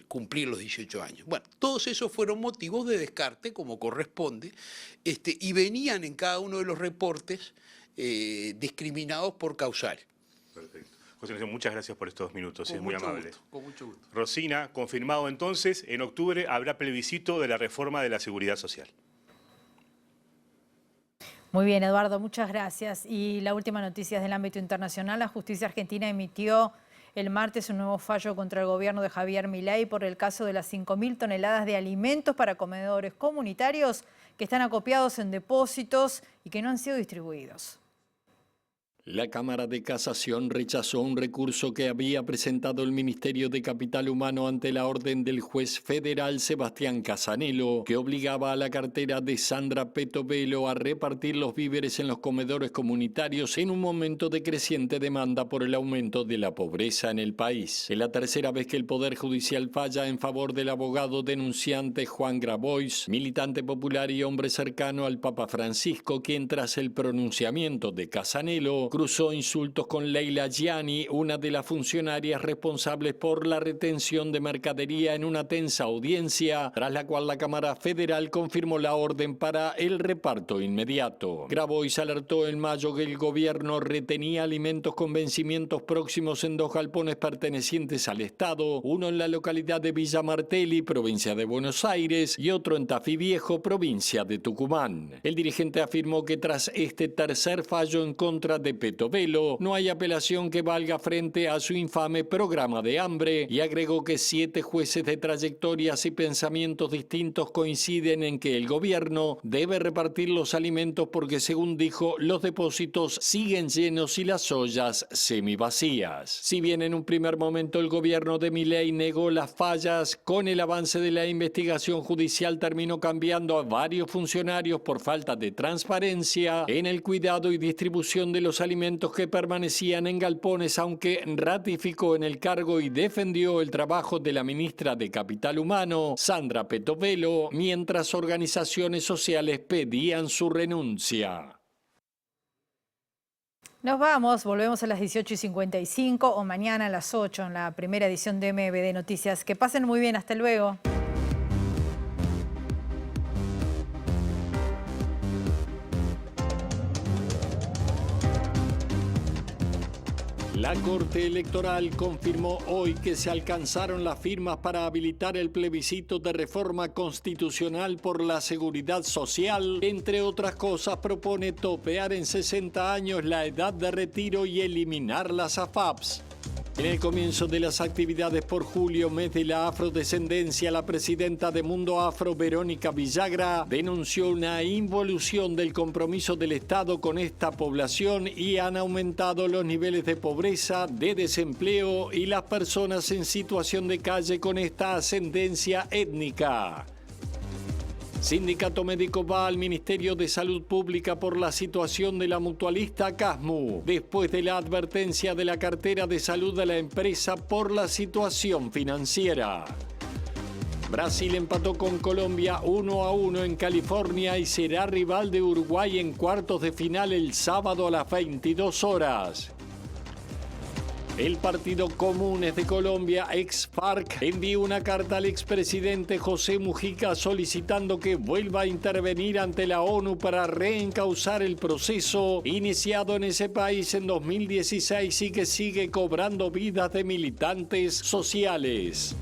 Speaker 22: cumplir los 18 años. Bueno, todos esos fueron motivos de descarte, como corresponde, y venían en cada uno de los reportes discriminados por causal.
Speaker 2: Perfecto. José Ignacio, muchas gracias por estos minutos, es muy amable.
Speaker 22: Con mucho gusto.
Speaker 2: Rosina, confirmado entonces, en octubre habrá plebiscito de la reforma de la seguridad social.
Speaker 1: Muy bien, Eduardo, muchas gracias. Y la última noticia es del ámbito internacional. La justicia argentina emitió el martes un nuevo fallo contra el gobierno de Javier Milei por el caso de las 5.000 toneladas de alimentos para comedores comunitarios que están acopiados en depósitos y que no han sido distribuidos.
Speaker 14: La Cámara de Casación rechazó un recurso que había presentado el Ministerio de Capital Humano ante la orden del juez federal Sebastián Casanelo, que obligaba a la cartera de Sandra Petovelo a repartir los víveres en los comedores comunitarios en un momento de creciente demanda por el aumento de la pobreza en el país. Es la tercera vez que el Poder Judicial falla en favor del abogado denunciante Juan Grabois, militante popular y hombre cercano al Papa Francisco, quien tras el pronunciamiento de Casanelo cruzó insultos con Leila Gianni, una de las funcionarias responsables por la retención de mercadería en una tensa audiencia, tras la cual la Cámara Federal confirmó la orden para el reparto inmediato. Grabois alertó en mayo que el gobierno retenía alimentos con vencimientos próximos en 2 galpones pertenecientes al Estado, uno en la localidad de Villa Martelli, provincia de Buenos Aires, y otro en Tafí Viejo, provincia de Tucumán. El dirigente afirmó que tras este tercer fallo en contra de Petovelo, no hay apelación que valga frente a su infame programa de hambre, y agregó que 7 jueces de trayectorias y pensamientos distintos coinciden en que el gobierno debe repartir los alimentos porque, según dijo, los depósitos siguen llenos y las ollas semivacías. Si bien en un primer momento el gobierno de Milei negó las fallas, con el avance de la investigación judicial terminó cambiando a varios funcionarios por falta de transparencia en el cuidado y distribución de los alimentos que permanecían en galpones, aunque ratificó en el cargo y defendió el trabajo de la ministra de Capital Humano, Sandra Petovelo, mientras organizaciones sociales pedían su renuncia.
Speaker 1: Nos vamos, volvemos a las 18:55 o mañana a las 8 en la primera edición de MBD Noticias. Que pasen muy bien, hasta luego.
Speaker 14: La Corte Electoral confirmó hoy que se alcanzaron las firmas para habilitar el plebiscito de reforma constitucional por la seguridad social. Entre otras cosas, propone topear en 60 años la edad de retiro y eliminar las AFAPs. En el comienzo de las actividades por julio, mes de la afrodescendencia, la presidenta de Mundo Afro, Verónica Villagra, denunció una involución del compromiso del Estado con esta población y han aumentado los niveles de pobreza, de desempleo y las personas en situación de calle con esta ascendencia étnica. Sindicato Médico va al Ministerio de Salud Pública por la situación de la mutualista Casmu, después de la advertencia de la cartera de salud de la empresa por la situación financiera. Brasil empató con Colombia 1-1 en California y será rival de Uruguay en cuartos de final el sábado a las 22 horas. El Partido Comunes de Colombia, ex-FARC, envió una carta al expresidente José Mujica solicitando que vuelva a intervenir ante la ONU para reencauzar el proceso iniciado en ese país en 2016 y que sigue cobrando vidas de militantes sociales.